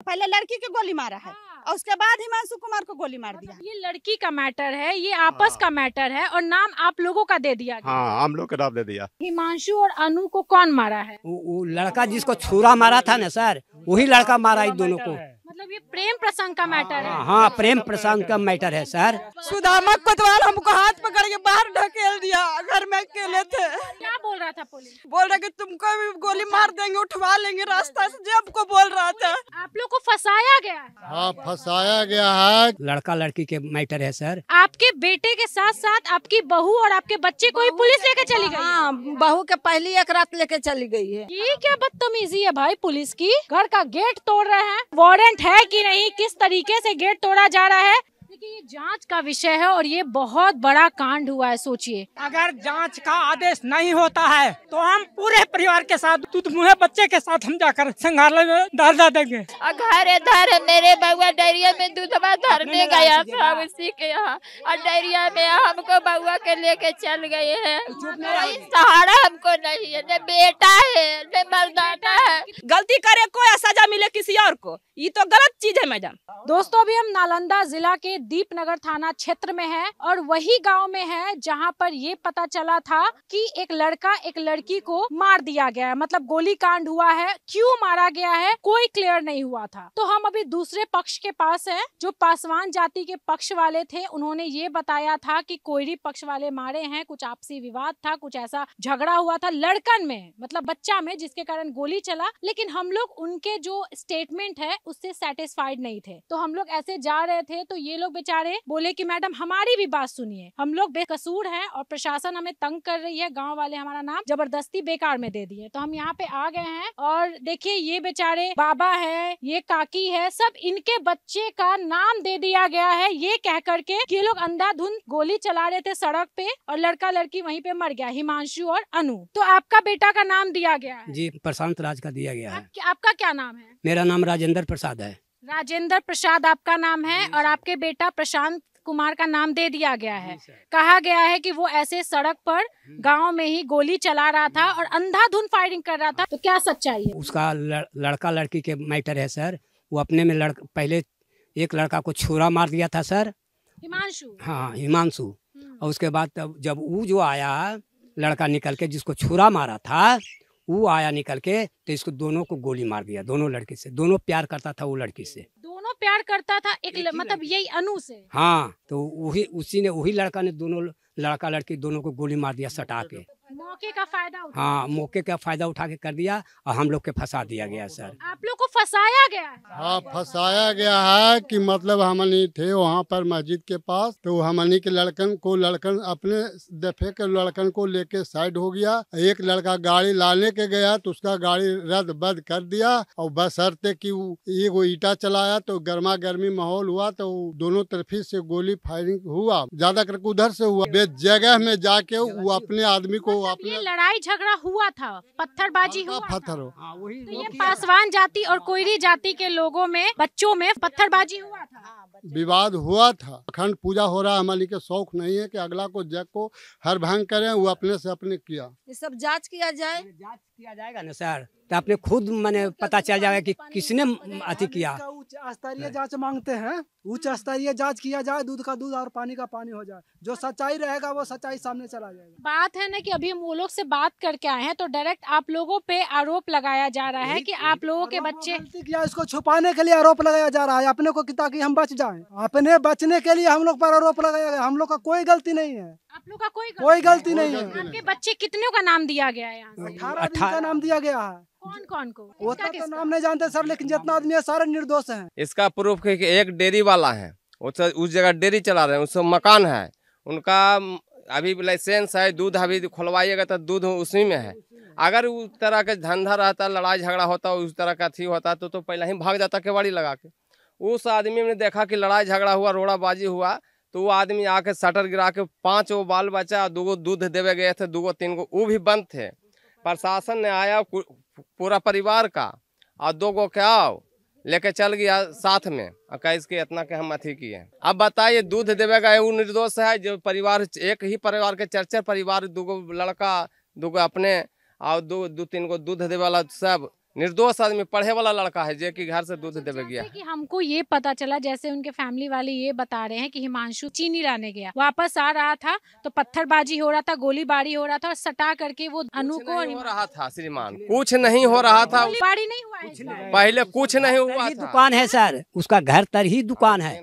पहले लड़की के गोली मारा है और उसके बाद हिमांशु कुमार को गोली मार दिया। ये लड़की का मैटर है, ये आपस का मैटर है और नाम आप लोगों का दे दिया गया। हाँ, हम लोग का नाम दे दिया। हिमांशु और अनु को कौन मारा है? वो लड़का जिसको छुरा मारा था ना सर, वही लड़का मारा इन दोनों को। मतलब ये प्रेम प्रसंग का मैटर है। हाँ, प्रेम प्रसंग का मैटर है सर। सुदामा कोतवाल हमको हाथ पकड़ के बाहर ढकेल दिया, घर में अकेले थे। क्या बोल रहा था पुलिस? बोल रहा कि तुमको भी गोली मार देंगे, उठवा लेंगे रास्ता से, जब को बोल रहा था। आप लोग को फंसाया गया है? हाँ, फंसाया गया है। लड़का लड़की के मैटर है सर। आपके बेटे के साथ साथ आपकी बहू और आपके बच्चे को ही पुलिस लेके चली गई? हाँ, बहू के पहली एक रात लेके चली गई है। ये क्या बदतमीजी है भाई पुलिस की? घर का गेट तोड़ रहे हैं, वारंट है कि नहीं, किस तरीके से गेट तोड़ा जा रहा है? देखिए ये जांच का विषय है और ये बहुत बड़ा कांड हुआ है। सोचिए, अगर जांच का आदेश नहीं होता है तो हम पूरे परिवार के साथ दूध मुहे बच्चे के साथ हम जाकर संग्रहालय में डाल देंगे। घर इधर मेरे बउआ डायरिया में दूधवा धरने गया था उसी के यहाँ, और डायरिया में हमको बउआ के लेके चल गए हैं। कोई सहारा हमको नहीं है, न बेटा है न मर्दाना है। गलती करे कोई सजा मिले किसी और को, ये तो गलत चीज है मैडम। दोस्तों अभी हम नालंदा जिला के दीपनगर थाना क्षेत्र में हैं और वही गांव में है जहां पर ये पता चला था कि एक लड़का एक लड़की को मार दिया गया है। मतलब गोली कांड हुआ है, क्यों मारा गया है कोई क्लियर नहीं हुआ था। तो हम अभी दूसरे पक्ष के पास हैं, जो पासवान जाति के पक्ष वाले थे। उन्होंने ये बताया था कि कोयरी पक्ष वाले मारे हैं, कुछ आपसी विवाद था, कुछ ऐसा झगड़ा हुआ था लड़कन में, मतलब बच्चा में, जिसके कारण गोली चला। लेकिन हम लोग उनके जो स्टेटमेंट है उससे सेटिस्फाइड नहीं थे। तो हम लोग ऐसे जा रहे थे तो ये लोग बेचारे बोले कि मैडम हमारी भी बात सुनिए, हम लोग बेकसूर हैं और प्रशासन हमें तंग कर रही है, गांव वाले हमारा नाम जबरदस्ती बेकार में दे दिए। तो हम यहाँ पे आ गए हैं और देखिए ये बेचारे बाबा है, ये काकी है, सब इनके बच्चे का नाम दे दिया गया है ये कह करके कि ये लोग अंधाधुंध गोली चला रहे थे सड़क पे और लड़का लड़की वहीं पे मर गया, हिमांशु और अनु। तो आपका बेटा का नाम दिया गया है? जी, प्रशांत राज का दिया गया है। आपका क्या नाम है? मेरा नाम राजेंद्र प्रसाद है। राजेंद्र प्रसाद आपका नाम है और आपके बेटा प्रशांत कुमार का नाम दे दिया गया है। कहा गया है कि वो ऐसे सड़क पर गांव में ही गोली चला रहा था और अंधाधुंध फायरिंग कर रहा था। तो क्या सच्चाई है? उसका लड़का लड़की के मैटर है सर। वो अपने में पहले एक लड़का को छुरा मार दिया था सर, हिमांशु। हाँ, हिमांशु। और उसके बाद तब जब वो जो आया लड़का निकल के जिसको छुरा मारा था, वो आया निकल के तो इसको दोनों को गोली मार दिया। दोनों लड़की से, दोनों प्यार करता था वो लड़की से, दोनों प्यार करता था मतलब यही अनु से। हाँ, तो वही लड़का ने दोनों लड़का लड़की दोनों को गोली मार दिया सटा के। मौके का फायदा उठा। हाँ, मौके का फायदा उठा के कर दिया और हम लोग के फंसा दिया गया सर। आप लोग को फंसाया गया है? हाँ, फंसाया गया है कि मतलब हमनी थे वहाँ पर मस्जिद के पास, तो हमनी के लड़कन अपने दफे के लड़कन को लेके साइड हो गया। एक लड़का गाड़ी लाने के गया तो उसका गाड़ी रद्द बद कर दिया और बशर्ते कि वो ईटा चलाया तो गर्मा गर्मी माहौल हुआ, तो दोनों तरफी से गोली फायरिंग हुआ, ज्यादा करके उधर से हुआ। जगह में जाके वो अपने आदमी को ये लड़ाई झगड़ा हुआ था, पत्थरबाजी हुआ था। तो ये पासवान जाति और कोयरी जाति के लोगों में, बच्चों में पत्थरबाजी हुआ था, विवाद हुआ था। अखंड पूजा हो रहा है, हमारी के शौक नहीं है कि अगला को जग को हर भंग करें, वो अपने से अपने किया। ये सब जांच किया जाए, जांच किया जाएगा ना सर, तो आपने खुद मैंने पता चल जाएगा कि किसने अति किया। उच्च स्तरीय जांच मांगते हैं, उच्च स्तरीय जांच किया जाए, दूध का दूध और पानी का पानी हो जाए, जो सच्चाई रहेगा वो सच्चाई सामने चला जाएगा। बात है ना कि अभी हम वो लोग से बात करके आए हैं तो डायरेक्ट आप लोगों पे आरोप लगाया जा रहा है कि आप लोगों के बच्चे गलती किया, इसको छुपाने के लिए आरोप लगाया जा रहा है अपने को, ताकि हम बच जाएं। अपने बचने के लिए हम लोग पर आरोप लगाया गया। हम लोग का कोई गलती नहीं है, आप लोग का कोई गलती नहीं है। आपके बच्चे कितनों का नाम दिया गया है? यहाँ 18 का नाम दिया गया है। कौन कौन को? वो तो नाम नहीं जानते सर, लेकिन जितना आदमी है सारे निर्दोष हैं। इसका प्रूफ है कि एक डेयरी वाला है, उस जगह डेयरी चला रहे हैं, उसका मकान है, उनका अभी लाइसेंस है, दूध अभी खुलवाइएगा तो दूध उसी में है। अगर उस तरह का धंधा रहता, लड़ाई झगड़ा होता, उस तरह का थी होता तो पहले ही भाग जाता केवाड़ी लगा के। उस आदमी ने देखा कि लड़ाई झगड़ा हुआ, रोड़ाबाजी हुआ, तो वो आदमी आके शटर गिरा के 5 बाल बच्चा, 2 दूध देवे गए थे, 2-3 वो भी बंद थे। प्रशासन ने आया पूरा परिवार का और 2 क्या लेके चल गया साथ में, कैस के इतना के हम अथी किए। अब बताइए दूध देवेगा वो निर्दोष है? जो परिवार एक ही परिवार के 4 परिवार, 2 लड़का, 2 अपने और 2-3 दूध देवे वाला सब निर्दोष आदमी, पढ़े वाला लड़का है, जो कि घर से दूध देवे गया। कि हमको ये पता चला, जैसे उनके फैमिली वाले ये बता रहे हैं कि हिमांशु चीनी लाने गया, वापस आ रहा था तो पत्थरबाजी हो रहा था, गोलीबारी हो रहा था और सटा करके वो अनु को हो रहा था। श्रीमान कुछ नहीं हो रहा था, गोलीबारी नहीं हुआ है, पहले कुछ नहीं हुआ था। दुकान है सर, उसका घर तर ही दुकान है,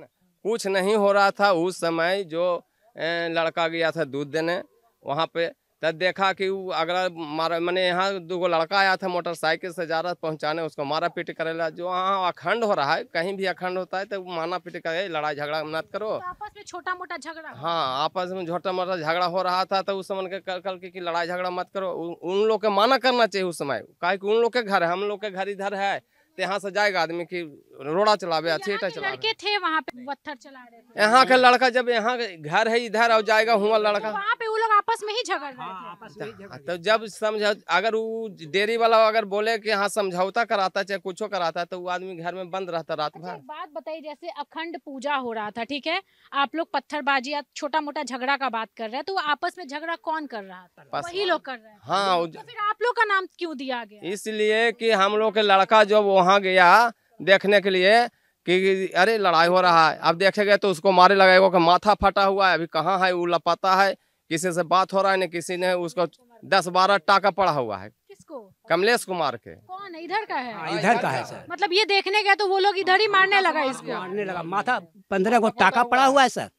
कुछ नहीं हो रहा था। उस समय जो लड़का गया था दूध देने वहाँ पे, तब देखा कि वो अगला मारा, मैंने यहाँ 2 लड़का आया था मोटरसाइकिल से जा रहा पहुँचाने, उसको मारा पीट करेला। जो वहाँ अखंड हो रहा है, कहीं भी अखंड होता है तो माना पीट करे, लड़ाई झगड़ा मत करो। तो आपस में छोटा मोटा झगड़ा, हाँ आपस में छोटा मोटा झगड़ा हो रहा था, तो उस समय कल की लड़ाई झगड़ा मत करो। उन लोग के माना करना चाहिए उस समय, काहे कि उन लोग के घर है, हम लोग के घर इधर है, तो यहाँ से जाएगा आदमी की रोड़ा चलावे, थिएटर चलावे। लड़के थे वहाँ पे पत्थर चला रहे थे, यहाँ का लड़का जब यहाँ घर है इधर और जाएगा हुआ लड़का, वहाँ पे वो लोग आपस में ही झगड़ रहे थे। तो जब समझा, अगर वो डेयरी वाला अगर बोले कि हाँ समझौता कराता चाहे कुछ कराता, तो वो आदमी घर में बंद रहता रात भर। एक बात बताइए, जैसे अखंड पूजा हो रहा था, ठीक है, आप लोग पत्थरबाजी या छोटा मोटा झगड़ा का बात कर रहे हैं, तो आपस में झगड़ा कौन कर रहा था? वही लोग कर रहे हैं। हाँ, तो फिर आप लोग का नाम क्यों दिया गया? इसलिए कि हम लोग के लड़का जब वहाँ गया देखने के लिए कि अरे लड़ाई हो रहा है, अब देखे गए तो उसको मारे लगा, कि माथा फटा हुआ है, अभी कहाँ है वो लपाता है, किसी से बात हो रहा है नहीं, किसी ने उसको 10-12 टाका पड़ा हुआ है। किसको? कमलेश कुमार के। कौन है? इधर का है? इधर का है सर। मतलब ये देखने गए तो वो लोग इधर ही मारने लगा इसको? मारने लगा, माथा 15 को टाका पड़ा हुआ है सर।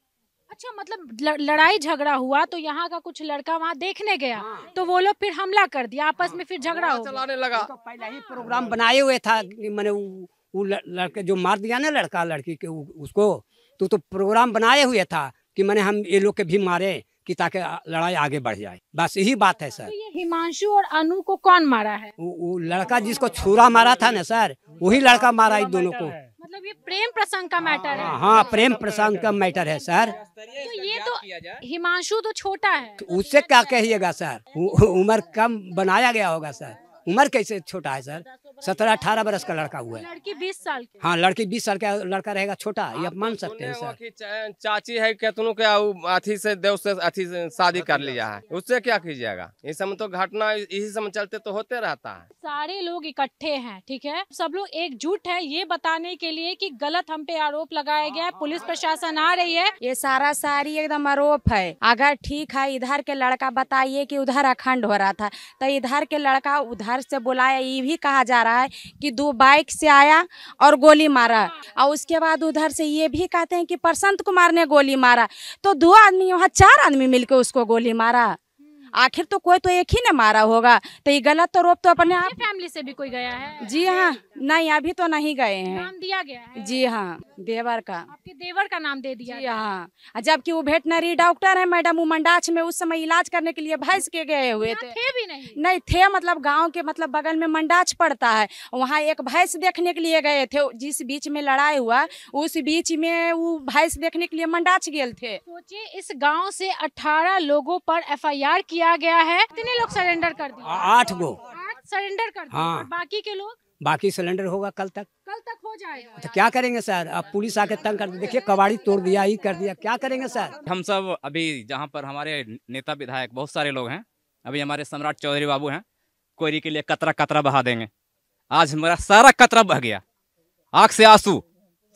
अच्छा, मतलब लड़ाई झगड़ा हुआ तो यहाँ का कुछ लड़का वहाँ देखने गया, तो वो लोग फिर हमला कर दिया, आपस में फिर झगड़ा हो चलाने लगा। पहले ही प्रोग्राम बनाए हुए था, मैंने वो लड़के जो मार दिया ना लड़का लड़की के उसको, तो प्रोग्राम बनाए हुए था कि मैंने हम ये लोग के भी मारे कि ताकि लड़ाई आगे बढ़ जाए, बस यही बात है सर। तो ये हिमांशु और अनु को कौन मारा है? वो लड़का जिसको छुरा मारा था ना सर, वही लड़का मारा इन दोनों को। मतलब ये प्रेम प्रसंग का मैटर है? हाँ, प्रेम प्रसंग का मैटर है सर। तो ये तो हिमांशु तो छोटा है, तो उससे क्या कहिएगा सर, उम्र कम बनाया गया होगा सर, उम्र कैसे छोटा है सर, 17-18 बरस का लड़का हुआ है। लड़की 20 साल की। हाँ, लड़की 20 साल का लड़का रहेगा छोटा, ये आप मान सकते हैं सर। चाची है केतनों के अथी से देव से अथी से शादी कर लिया है, उससे क्या कीजिएगा। इस समय तो घटना इसी समय चलते तो होते रहता है। सारे लोग इकट्ठे हैं, ठीक है, सब लोग एकजुट है ये बताने के लिए कि गलत हम पे आरोप लगाया गया है, पुलिस प्रशासन आ रही है। ये सारी एकदम आरोप है। अगर ठीक है इधर के लड़का बताइए कि उधर अखंड हो रहा था, तो इधर के लड़का उधर से बुलाया, ये भी कहा जा रहा है कि 2 बाइक से आया और गोली मारा, और उसके बाद उधर से ये भी कहते हैं कि प्रशांत कुमार ने गोली मारा। तो 2 आदमी वहाँ 4 आदमी मिलकर उसको गोली मारा, आखिर तो कोई तो एक ही ने मारा होगा। तो ये गलत तो रोप तो अपने आप। फैमिली से भी कोई गया है? जी हाँ, नहीं अभी तो नहीं गए हैं। नाम दिया गया है? जी हाँ, देवर का। आपके देवर का नाम दे दिया? जी हाँ, जबकि वो वेटनरी डॉक्टर है मैडम, वो मंडाच में उस समय इलाज करने के लिए भैंस के गए हुए थे। भी नहीं थे, मतलब गांव के मतलब बगल में मंडाच पड़ता है, वहाँ एक भैंस देखने के लिए गए थे। जिस बीच में लड़ाई हुआ उस बीच में वो भैंस देखने के लिए मंडाच गए थे। सोचिए, इस गाँव से 18 लोगों पर FIR किया गया है, कितने लोग सरेंडर कर दिए? 8 गो सरेंडर कर दिए। हाँ। बाकी के लोग? बाकी सिलेंडर होगा कल तक हो जाएगा। तो क्या करेंगे सर, अब पुलिस आके तंग कर दी, देखिए कबाड़ी तोड़ दिया, ही कर दिया, क्या करेंगे सर। हम सब अभी जहाँ पर हमारे नेता विधायक बहुत सारे लोग हैं, अभी हमारे सम्राट चौधरी बाबू हैं, कोयरी के लिए कतरा कतरा बहा देंगे। आज हमारा सारा कतरा बह गया, आँख से आंसू,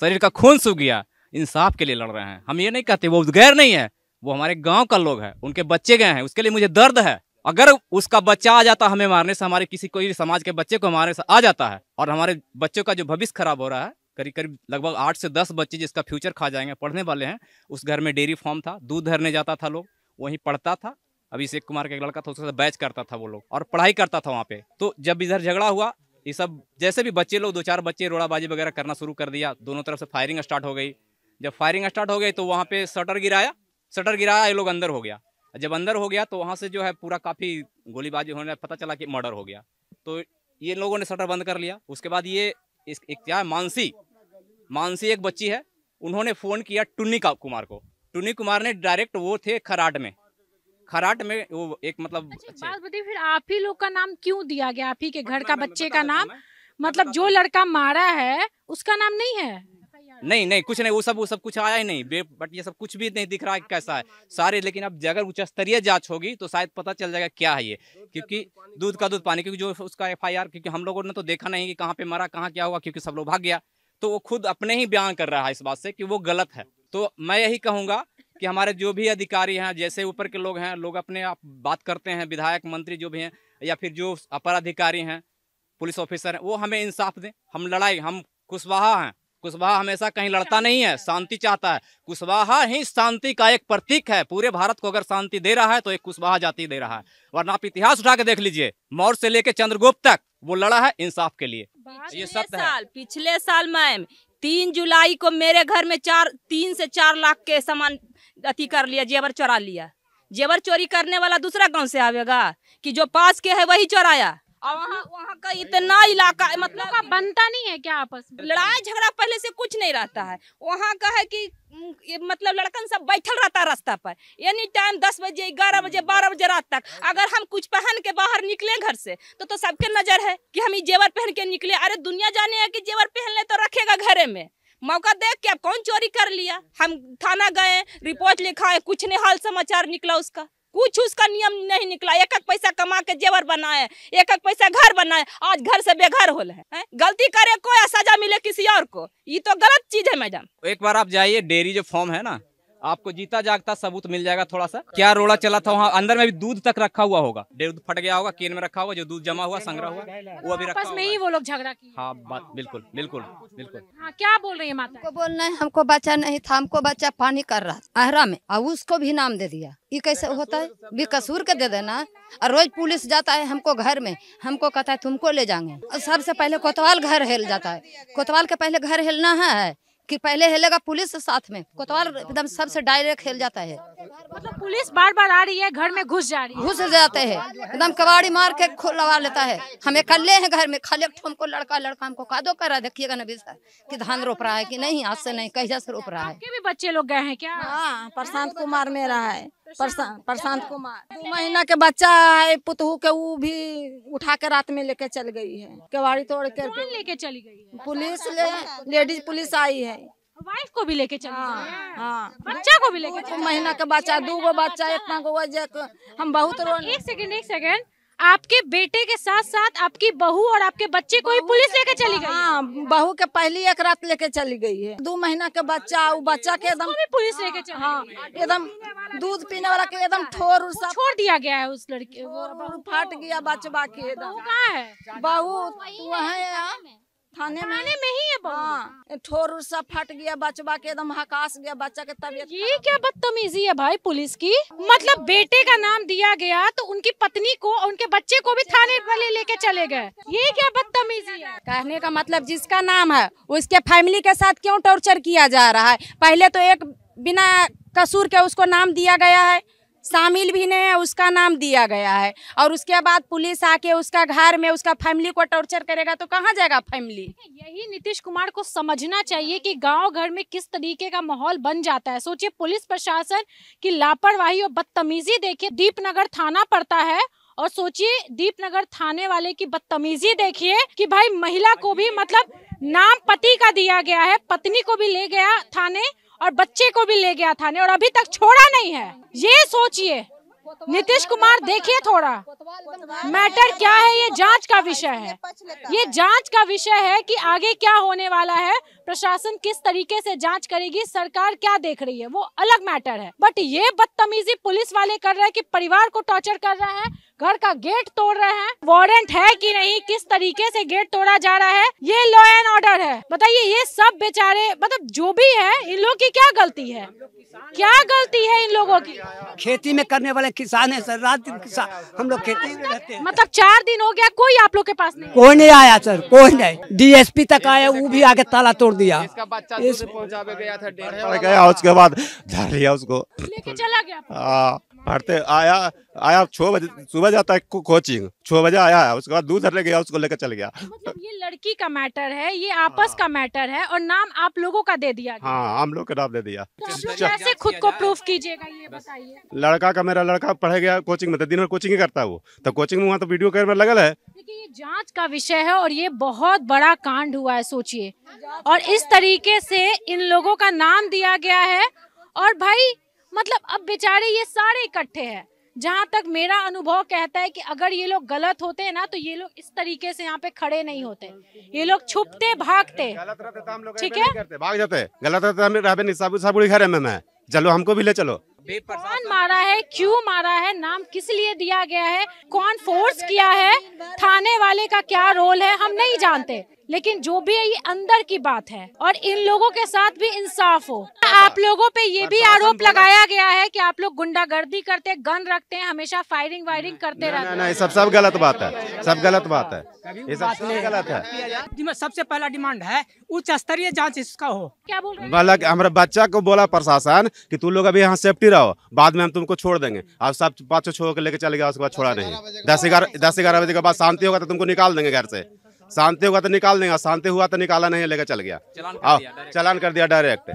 शरीर का खून सूख गया, इंसाफ के लिए लड़ रहे हैं। हम ये नहीं कहते वो गैर नहीं है, वो हमारे गांव का लोग है, उनके बच्चे गए हैं, उसके लिए मुझे दर्द है। अगर उसका बच्चा आ जाता हमें मारने से, हमारे किसी कोई समाज के बच्चे को मारने से आ जाता है, और हमारे बच्चों का जो भविष्य खराब हो रहा है, करीब लगभग 8 से 10 बच्चे जिसका फ्यूचर खा जाएंगे, पढ़ने वाले हैं। उस घर में डेयरी फार्म था, दूध धरने जाता था लोग, वहीं पढ़ता था। अभिषेक कुमार का एक लड़का था, उसके साथ बैच करता था वो लोग, और पढ़ाई करता था वहाँ पे। तो जब इधर झगड़ा हुआ, ये सब जैसे भी बच्चे लोग 2-4 बच्चे रोड़ाबाजी वगैरह करना शुरू कर दिया, दोनों तरफ से फायरिंग स्टार्ट हो गई। जब फायरिंग स्टार्ट हो गई तो वहाँ पे शटर गिराया, ये लोग अंदर हो गया। जब अंदर हो गया तो वहाँ से जो है पूरा काफ़ी गोलीबाजी होने, पता चला कि मर्डर हो गया। तो ये लोगों ने शटर बंद कर लिया। उसके बाद ये एक क्या है, मानसी एक बच्ची है, उन्होंने फ़ोन किया टुन्नी कुमार को। टुन्नी कुमार ने डायरेक्ट, वो थे खराट में वो एक मतलब। अच्छा, बात बताइए, फिर आप ही लोग का नाम क्यों दिया गया? आप ही के घर का बच्चे का नाम, मतलब जो लड़का मारा है उसका नाम नहीं है? नहीं नहीं कुछ नहीं, वो सब कुछ आया ही नहीं, बट ये सब कुछ भी नहीं दिख रहा है कैसा है सारे। लेकिन अब अगर उच्च स्तरीय जांच होगी तो शायद पता चल जाएगा क्या है ये, क्योंकि दूध का दूध पानी, क्योंकि जो उसका FIR, क्योंकि हम लोगों ने तो देखा नहीं कि कहाँ पे मरा कहाँ क्या हुआ, क्योंकि सब लोग भाग गया, तो वो खुद अपने ही बयान कर रहा है इस बात से कि वो गलत है। तो मैं यही कहूँगा कि हमारे जो भी अधिकारी हैं, जैसे ऊपर के लोग हैं, लोग अपने आप बात करते हैं, विधायक मंत्री जो भी हैं या फिर जो अपर अधिकारी हैं, पुलिस ऑफिसर हैं, वो हमें इंसाफ दें। हम कुशवाहा हैं, कुशवाहा हमेशा कहीं लड़ता नहीं है, शांति चाहता है। कुशवाहा ही शांति का एक प्रतीक है। पूरे भारत को अगर शांति दे रहा है तो एक कुशवाहा जाति दे रहा है, वरना आप इतिहास उठा के देख लीजिए, मौर्य से लेकर चंद्रगुप्त तक वो लड़ा है इंसाफ के लिए। ये सत्य है। पिछले साल मैम 3 जुलाई को मेरे घर में 3 से 4 लाख के सामान अति कर लिया, जेवर चोरा लिया। जेवर चोरी करने वाला दूसरा गांव से आवेगा कि जो पास के है वही चोराया। और वहाँ का इतना इलाका मतलब का बनता नहीं है क्या आपस में? लड़ाई झगड़ा पहले से कुछ नहीं रहता है। वहाँ का है कि मतलब लड़कन सब बैठल रहता है रास्ता पर एनी टाइम 10 बजे 11 बजे 12 बजे रात तक। अगर हम कुछ पहन के बाहर निकले घर से तो सबके नजर है कि हम जेवर पहन के निकले। अरे दुनिया जाने है कि जेवर पहन ले तो रखेगा घरे में, मौका देख के अब कौन चोरी कर लिया। हम थाना गए, रिपोर्ट लिखा, कुछ नहीं हाल समाचार निकला, उसका कुछ उसका नियम नहीं निकला। एक पैसा कमा के जेवर बनाए, एक पैसा घर बनाए, आज घर से बेघर हो है। गलती करे कोई सजा मिले किसी और को, ये तो गलत चीज है मैडम। एक बार आप जाइए, डेयरी जो फॉर्म है ना, आपको जीता जागता सबूत मिल जाएगा। थोड़ा सा क्या रोड़ा चला था वहाँ, अंदर में भी दूध तक रखा हुआ होगा, दूध फट गया होगा, केन में रखा हुआ, जो दूध जमा हुआ संग्रह हुआ वो अभी रखा आपस में ही वो लोग झगड़ा किए। हाँ बात बिल्कुल बिल्कुल बिल्कुल। हाँ क्या बोल रही है माता? हमको बोलना है, हमको बच्चा नहीं था, हमको बच्चा पानी कर रहा था आहरा में, और उसको भी नाम दे दिया। ये कैसे होता है? बेकसूर के दे देना। और रोज पुलिस जाता है हमको घर में, हमको कहता है तुमको ले जाएंगे। और सबसे पहले कोतवाल घर हिल जाता है। कोतवाल के पहले घर हिलना है कि पहले हिलेगा पुलिस साथ में, कोतवाल एकदम सबसे डायरेक्ट हिल जाता है। मतलब पुलिस बार बार आ रही है, घर में घुस जा रही है, घुस जाते हैं, एकदम कबाड़ी मार के खुलवा लेता है। हम अकेले हैं घर में, खाली हमको लड़का हमको कादो करा। देखिएगा ना सर कि धान रोप रहा है कि नहीं, आज से नहीं कहिया से रोप रहा है। आपके भी बच्चे लोग गए हैं क्या? हाँ, प्रशांत कुमार मेरा है, प्रशांत कुमार 2 महीना के बच्चा है, पुतहू के वो भी उठा के रात में लेके चल गई है, केवाड़ी तोड़ कर लेके चली गई है। पुलिस लेडीज पुलिस आई है, वाइफ को भी लेके चली गई है। हाँ, बच्चा को भी लेके 2 महीना के बच्चा, 2 बच्चा, इतना को वजह हम बहुत एक सेकंड, आपके बेटे के साथ साथ आपकी बहू और आपके बच्चे को भी पुलिस लेके चली गई? हाँ, बहू के पहली एक रात लेके चली गई है। 2 महीना के बच्चा, वो बच्चा के एकदम भी पुलिस लेके चली? हाँ, एकदम दूध पीने वाला के एकदम ठोर छोड़ दिया गया है उस लड़के वो फट गया बचवा के। एकदम कहाँ है बहू? वहाँ थाने में ही है। हाँ, ठोर सब फट गया बचवा के, एकदम हकास गया बच्चा के तबीयत। ये क्या बदतमीजी है भाई पुलिस की? मतलब बेटे का नाम दिया गया तो उनकी पत्नी को और उनके बच्चे को भी थाने वाले लेके चले गए, ये क्या बदतमीजी है? कहने का मतलब जिसका नाम है उसके फैमिली के साथ क्यों टॉर्चर किया जा रहा है? पहले तो एक बिना कसूर के उसको नाम दिया गया है, शामिल भी नहीं है, उसका नाम दिया गया है, और उसके बाद पुलिस आके उसका घर में उसका फैमिली को टॉर्चर करेगा तो कहाँ जाएगा फैमिली? यही नीतीश कुमार को समझना चाहिए कि गांव घर में किस तरीके का माहौल बन जाता है। सोचिए पुलिस प्रशासन की लापरवाही और बदतमीजी देखिए, दीपनगर थाना पड़ता है, और सोचिए दीपनगर थाने वाले की बदतमीजी देखिए कि भाई महिला को भी मतलब नाम पति का दिया गया है, पत्नी को भी ले गया थाने और बच्चे को भी ले गया थाने और अभी तक छोड़ा नहीं है। ये सोचिए नीतीश कुमार, देखिए थोड़ा मैटर क्या है, ये जांच का विषय है, ये जांच का विषय है कि आगे क्या होने वाला है, प्रशासन किस तरीके से जांच करेगी, सरकार क्या देख रही है, वो अलग मैटर है। बट ये बदतमीजी पुलिस वाले कर रहे हैं कि परिवार को टॉर्चर कर रहे हैं, घर का गेट तोड़ रहे हैं, वारंट है कि नहीं, किस तरीके से गेट तोड़ा जा रहा है, ये लॉ एंड ऑर्डर है। बताइए ये सब बेचारे, मतलब जो भी है, इन लोगों की क्या गलती है? क्या गलती है इन लोगों की? खेती में करने वाले किसान है सर, रात दिन किसान, हम लोग खेती में रहते हैं। मतलब 4 दिन हो गया कोई आप लोग के पास नहीं? कोई नहीं आया सर, कोई नहीं। DSP तक आया, वो भी आगे ताला तोड़ दिया। इसका बच्चा दूध पहुंचावे गया था, गया, उसके बाद धर लिया उसको, लेके चला गया। हाँ। पढ़ते आया 6 बजे सुबह जाता है कोचिंग, 6 बजे आया है, उसके बाद दूध धरने गया, उसको लेकर चल गया। मतलब ये लड़की का मैटर है, ये आपस का मैटर है और नाम आप लोगों का दे दिया गया। हाँ, हम लोग का नाम दे दिया। तो आप लोग कैसे खुद को प्रूफ कीजिएगा ये बताइए। मेरा लड़का पढ़े गया कोचिंग में, तो दिन भर कोचिंग ही करता है वो, तो कोचिंग में वहाँ तो वीडियो कैमरा लगल है। देखिए ये जांच का विषय है और ये बहुत बड़ा कांड हुआ है, सोचिए। और इस तरीके से इन लोगों का नाम दिया गया है और भाई मतलब अब बेचारे ये सारे इकट्ठे हैं। जहाँ तक मेरा अनुभव कहता है कि अगर ये लोग गलत होते हैं ना तो ये लोग इस तरीके से यहाँ पे खड़े नहीं होते, ये लोग छुपते भागते। ठीक है, भाग जाते, गलत रहते घर में मैं चलो हमको भी ले चलो। कौन मारा है, क्यों मारा है, नाम किस लिए दिया गया है, कौन फोर्स किया है, थाने वाले का क्या रोल है, हम नहीं जानते। लेकिन जो भी है ये अंदर की बात है और इन लोगों के साथ भी इंसाफ हो। आप लोगों पे ये भी आरोप लगाया गया है कि आप लोग गुंडागर्दी करते, गन रखते हैं, हमेशा फायरिंग वायरिंग करते रहते हैं। नहीं, सब गलत बात है, सब गलत बात है, ये सब गलत है। सबसे पहला डिमांड है उच्च स्तरीय जांच इसका हो। क्या बोल रहे हैं? हमारे बच्चा को बोला प्रशासन कि तुम लोग अभी यहाँ सेफ्टी रहो, बाद में हम तुमको छोड़ देंगे। आप सब 5 छोड़ के लेके चले गया, उसके बाद छोड़ा नहीं। 10-11 बजे के बाद शांति होगा तो तुमको निकाल देंगे घर से, शांति होगा तो निकाल देंगे, शांति हुआ तो निकाला नहीं, लेकर चल गया। चलान कर दिया डायरेक्ट,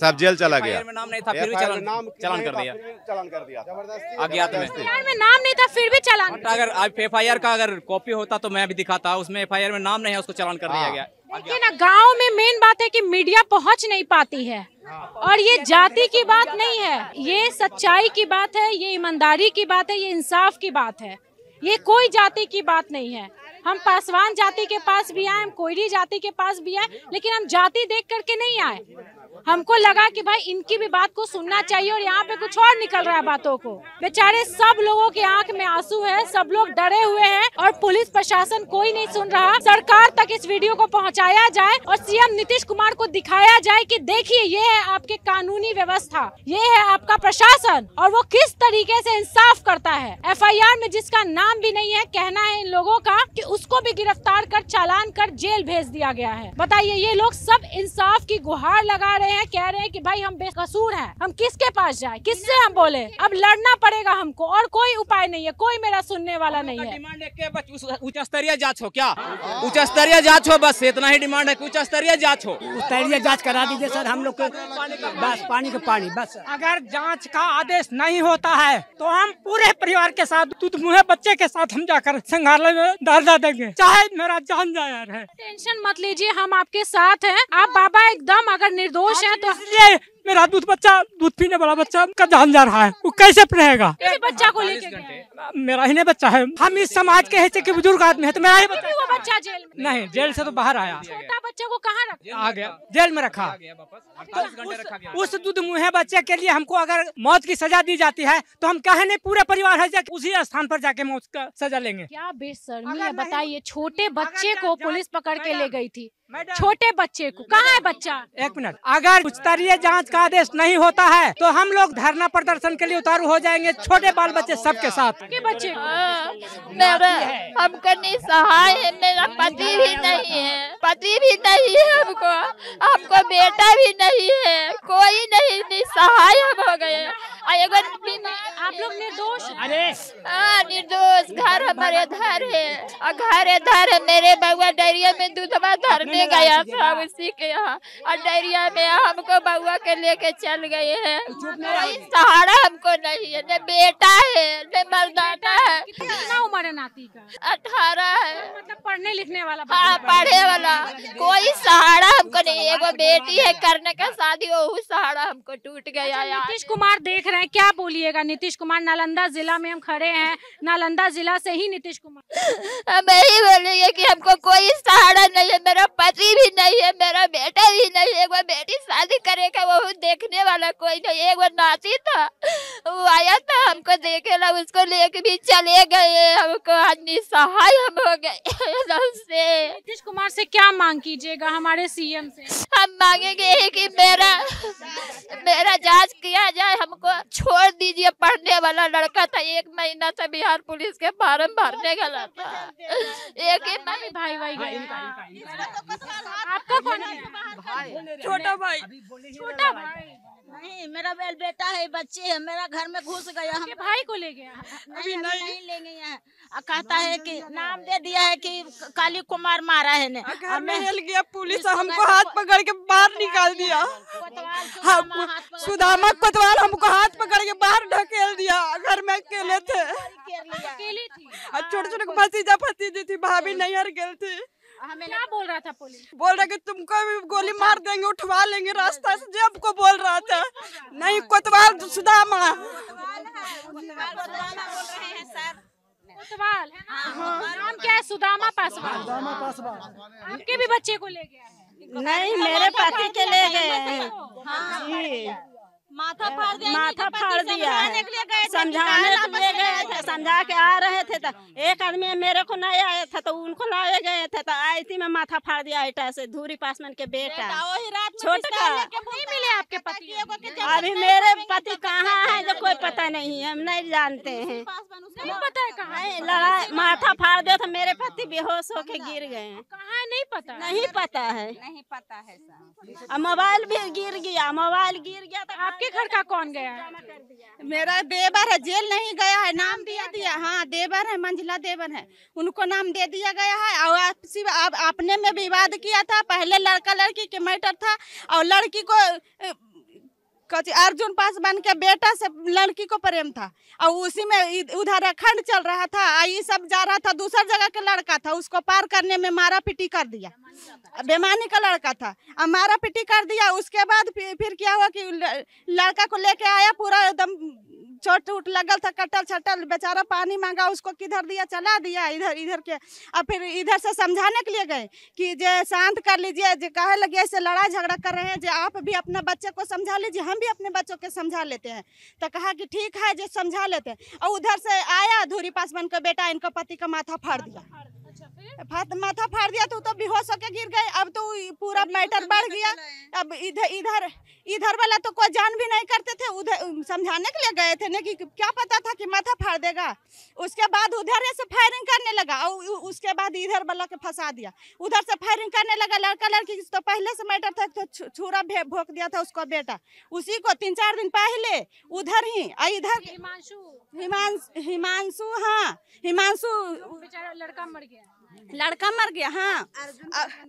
सब जेल चला गया। नाम नहीं था फिर भी चलान कर दिया, अज्ञात में नाम नहीं था फिर भी चलान। अगर FIR का अगर कॉपी होता तो मैं भी दिखाता, उसमें FIR में नाम नहीं है, उसको चलान कर दिया गया। देखिए ना, गाँव में मेन बात है कि मीडिया पहुंच नहीं पाती है और ये जाति की बात नहीं है, ये सच्चाई की बात है, ये ईमानदारी की बात है, ये इंसाफ की बात है, ये कोई जाति की बात नहीं है। हम पासवान जाति के पास भी आए, हम कोयरी जाति के पास भी आए, लेकिन हम जाति देख करके नहीं आए। हमको लगा कि भाई इनकी भी बात को सुनना चाहिए और यहाँ पे कुछ और निकल रहा है बातों को। बेचारे सब लोगों के आंख में आंसू है, सब लोग डरे हुए हैं और पुलिस प्रशासन कोई नहीं सुन रहा। सरकार तक इस वीडियो को पहुँचाया जाए और CM नीतीश कुमार को दिखाया जाए कि देखिए ये है आपके कानूनी व्यवस्था, ये है आपका प्रशासन और वो किस तरीके से इंसाफ करता है। FIR में जिसका नाम भी नहीं है, कहना है इन लोगों का कि उसको भी गिरफ्तार कर चालान कर जेल भेज दिया गया है। बताइए, ये लोग सब इंसाफ की गुहार लगा रहे हैं, कह रहे हैं कि भाई हम बेकसूर हैं, हम किसके पास जाए, किससे हम बोले। अब लड़ना पड़ेगा हमको और कोई उपाय नहीं है, कोई मेरा सुनने वाला नहीं है। उच्च स्तरीय जांच हो, क्या उच्च स्तरीय जांच हो, बस इतना ही डिमांड है कि उच्च स्तरीय जांच हो। स्तरीय जांच करा दीजिए सर, हम लोग को बस पानी का पानी बस। अगर जांच का आदेश नहीं होता है तो हम पूरे परिवार के साथ, दूध मुहे बच्चे के साथ हम जाकर संग्रहालय में डाल देंगे, चाहे मेरा जान जाए रहे। टेंशन मत लीजिए, हम आपके साथ हैं। आप बाबा एकदम अगर निर्दोष हैं तो ये मेरा दूध पीने वाला बच्चा का जान जा रहा है, वो कैसे रहेगा? बच्चा को लेके गए, मेरा ही नहीं बच्चा है, हम इस समाज के हिस्से के बुजुर्ग आदमी है, तो मेरा ही वो बच्चा जेल में नहीं, जेल से तो बाहर आया। छोटा बच्चे को कहाँ रखा? आ गया, जेल में रखा। उस दूध मुहे बच्चे के लिए हमको अगर मौत की सजा दी जाती है तो हम कहे नहीं, पूरे परिवार है उसी स्थान पर जाके मौत का सजा लेंगे। क्या बेशर्मी है, बताइए। छोटे बच्चे को पुलिस पकड़ के ले गई थी, छोटे बच्चे को। कहाँ है बच्चा? 1 मिनट, अगर उच्च स्तरीय जांच का आदेश नहीं होता है तो हम लोग धरना प्रदर्शन के लिए उतारू हो जाएंगे, छोटे बाल बच्चे सबके साथ। के बच्चे मेरा हमको नहीं सहाय है, मेरा पति भी नहीं है, पति भी नहीं है, हमको बेटा भी नहीं है, कोई नहीं सहाय हम हो गए। आप लोग निर्दोष? अरे निर्दोष, घर हमारे इधर है और घर इधर है। मेरे बउआ डायरिया में दूधवा धरने गया था उसी के यहाँ और डायरिया में हमको बउआ के लेके चल गए हैं। कोई सहारा हमको नहीं है, न बेटा है न मर्दाना है। कितना उम्र है नाती का? 18 है। मतलब पढ़ने लिखने वाला? हाँ, पढ़े वाला। कोई सहारा हमको नहीं, एगो बेटी है करने का शादी, वो सहारा हमको टूट गया। नीतीश कुमार देख रहे हैं, क्या बोलिएगा? नीतीश कुमार, नालंदा जिला में हम खड़े हैं, नालंदा जिला से ही नीतीश कुमार। हम यही बोलेंगे कि हमको कोई सहारा नहीं है, मेरा पति भी नहीं है, मेरा बेटा भी नहीं है, एगो बेटी शादी करेगा वो देखने वाला कोई नहीं। एगो नाती था, वो आया था हमको देखेला, उसको लेके भी चले गए। हमको निसहाय हम हो गए। नीतीश कुमार से क्या मांग कीजिएगा? हमारे CM से हम मांगेंगे कि मेरा जांच किया जाए, हमको छोड़ दीजिए। पढ़ने वाला लड़का था, 1 महीना था बिहार पुलिस के फार्म भरने गया था। एक ही भाई आपका कौन है? छोटा भाई। छोटा भाई नहीं, मेरा बेटा है, बच्चे है, मेरा घर में घुस गया। हम भाई को ले गया? अभी नहीं ले गए हैं। कहता है कि नाम दे दिया है कि काली कुमार मारा है ने। घर में हिल गया, पुलिस हमको हाथ पकड़ के बाहर निकाल दिया। सुदामा कोतवाल हमको हाथ पकड़ के बाहर ढकेल दिया। घर में अकेले थे, अकेली थी। छोटे छोटे भतीजा भतीजी थी, भाभी नैहर गए थे। क्या बोल रहा था पुलिस? बोल रहा कि तुमको भी गोली मार देंगे, उठवा लेंगे रास्ता से। जब को बोल रहा था नहीं, कोतवाल सुदामा कोतवाल है ना? नाम क्या है? सुदामा पासवान। आपके भी बच्चे को ले गया है? नहीं, मेरे पति के ले गए। माथा फाड़ दिया, समझाने के लिए गए थे, समझा के आ रहे थे तो एक आदमी मेरे को नहीं आया था तो उनको लाए गए थे तो आईती में माथा फाड़ दिया ईटा से। धूरी पासवान के बेटा छोटा। नहीं मिले आपके पति? अभी मेरे पति कहाँ है जो कोई पता नहीं है, हम नहीं जानते हैं। नहीं पता है कहाँ है? लड़ाई माथा फाड़ दिया था, मेरे पति बेहोश होके गिर गए। कहाँ है नहीं पता? नहीं पता है, नहीं पता है। मोबाइल भी गिर गया, मोबाइल गिर गया तो आपके घर का कौन गया है? मेरा देवर है, जेल नहीं गया है, नाम दिया। हाँ, देवर है, मंजिला देवर है, उनको नाम दे दिया गया है। और आपने में विवाद किया था, पहले लड़का लड़की के मैटर था और लड़की को अर्जुन पासवान के बेटा से लड़की को प्रेम था और उसी में उत्तराखंड चल रहा था। ये सब जा रहा था, दूसर जगह का लड़का था, उसको पार करने में मारा पीटी कर दिया। बेमानी का लड़का था, अब मारा पीटी कर दिया। उसके बाद फिर क्या हुआ कि लड़का को लेके आया, पूरा एकदम चोट उट लगल था, कटल छटल, बेचारा पानी मांगा, उसको किधर दिया, चला दिया इधर के। अब फिर इधर से समझाने के लिए गए कि जे शांत कर लीजिए, जे कहे लगे ऐसे लड़ाई झगड़ा कर रहे हैं, जे आप भी अपने बच्चे को समझा लीजिए, हम भी अपने बच्चों के समझा लेते हैं। तो कहा कि ठीक है, जे समझा लेते हैं। और उधर से आया धूरी पासवान का बेटा, इनका पति का माथा फाड़ दिया। माथा फाड़ दिया तो बेहोश होके गिर गए। अब तो पूरा मैटर बढ़ गया। अब इधर वाला तो कोई जान भी नहीं करते थे, उधर समझाने के लिए गए थे ना कि क्या पता था कि माथा फाड़ देगा। उसके बाद उधर से फायरिंग करने लगा और उसके बाद इधर वाला के फंसा दिया। उधर से फायरिंग करने लगा, लड़का लड़की तो पहले से मैटर था, तो छुरा भोंक दिया था उसका बेटा। उसी को 3-4 दिन पहले उधर ही इधर हिमांशु, हाँ हिमांशु बेचारा लड़का मर गया। हाँ।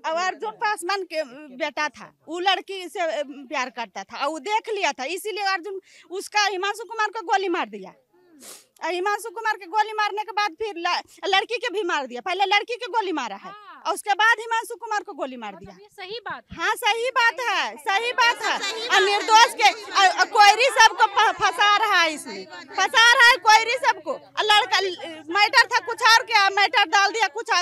और अर्जुन पासवान के बेटा था, वो लड़की से प्यार करता था और वो देख लिया था, इसीलिए अर्जुन उसका हिमांशु कुमार को गोली मार दिया। हिमांशु कुमार के गोली मारने के बाद फिर लड़की के भी मार दिया। पहले लड़की के गोली मारा है और उसके बाद हिमांशु कुमार को गोली मार दिया। सही बात? हाँ सही बात है, सही बात है। और निर्दोष के कोयरी सबको फंसा रहा है, इसमें फंसा रहा है कोयरी सबको। लड़का मैटर था कुछ और, क्या मैटर डाल दिया कुछ और।